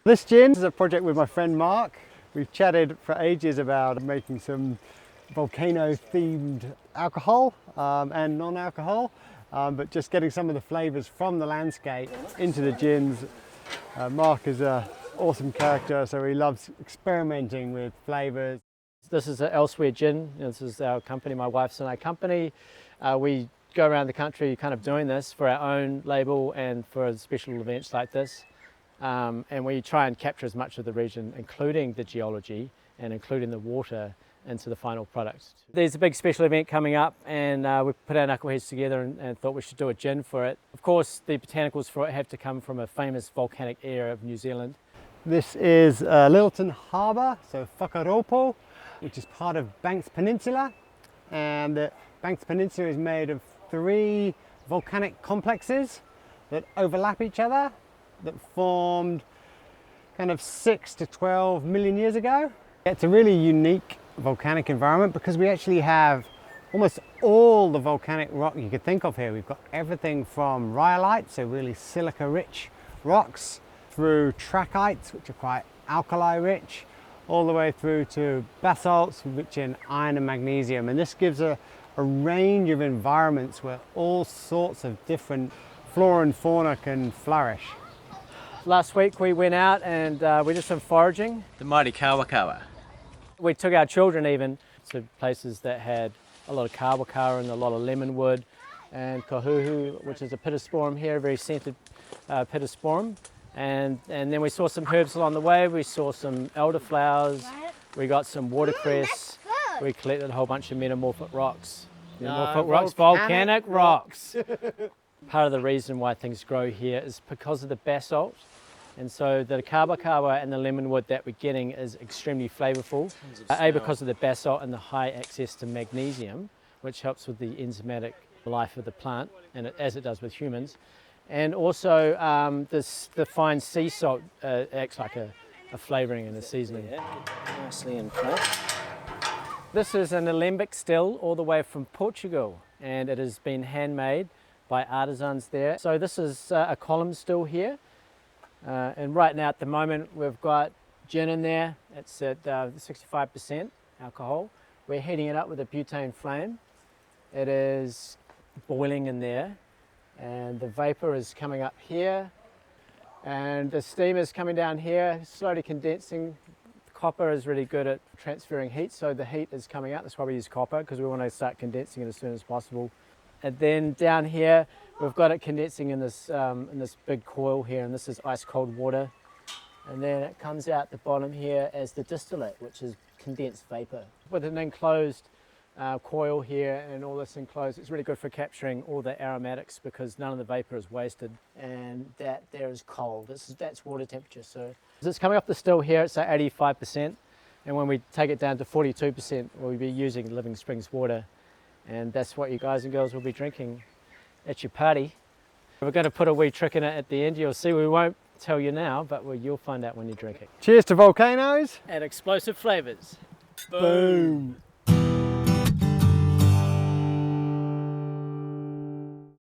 This gin is a project with my friend Mark. We've chatted for ages about making some volcano-themed alcohol and non-alcohol, but just getting some of the flavours from the landscape into the gins. Mark is an awesome character, so he loves experimenting with flavours. This is an Elsewhere Gin. This is our company, my wife's and I company. We go around the country kind of doing this for our own label and for special events like this. And we try and capture as much of the region, including the geology and including the water, into the final product. There's a big special event coming up, and we put our knuckleheads together and thought we should do a gin for it. Of course, the botanicals for it have to come from a famous volcanic area of New Zealand. This is Lyttelton Harbour, so Whakaropo, which is part of Banks Peninsula. And the Banks Peninsula is made of 3 volcanic complexes that overlap each other, that formed kind of 6 to 12 million years ago. It's a really unique volcanic environment because we actually have almost all the volcanic rock you could think of here. We've got everything from rhyolite, so really silica rich rocks, through trachytes, which are quite alkali rich, all the way through to basalts rich in iron and magnesium. And this gives a range of environments where all sorts of different flora and fauna can flourish. Last week we went out and we did some foraging. The mighty kawakawa. We took our children even to places that had a lot of kawakawa and a lot of lemonwood and kohuhu, which is a pittosporum here, a very scented pittosporum. And then we saw some herbs along the way. We saw some elderflowers. We got some watercress. We collected a whole bunch of metamorphic rocks. Volcanic rocks. Part of the reason why things grow here is because of the basalt. And so the kawakawa and the lemonwood that we're getting is extremely flavorful. Because of the basalt and the high access to magnesium, which helps with the enzymatic life of the plant, and as it does with humans. And also the fine sea salt acts like a flavouring and a seasoning. Nicely in place. This is an alembic still all the way from Portugal, and it has been handmade by artisans there. So this is a column still here. And right now at the moment we've got gin in there. It's at 65% alcohol. We're heating it up with a butane flame. It is boiling in there, and the vapor is coming up here, and the steam is coming down here, slowly condensing. Copper is really good at transferring heat, so the heat is coming out. That's why we use copper, because we want to start condensing it as soon as possible. And then down here we've got it condensing in this big coil here, and this is ice cold water. And then it comes out the bottom here as the distillate, which is condensed vapor. With an enclosed coil here and all this enclosed, it's really good for capturing all the aromatics because none of the vapor is wasted. And that there is cold. That's water temperature. So it's coming off the still here. It's at 85%, and when we take it down to 42%, we'll be using Living Springs water, and that's what you guys and girls will be drinking at your party. We're going to put a wee trick in it at the end. You'll see. We won't tell you now, but you'll find out when you drink it. Cheers to volcanoes And explosive flavours. Boom.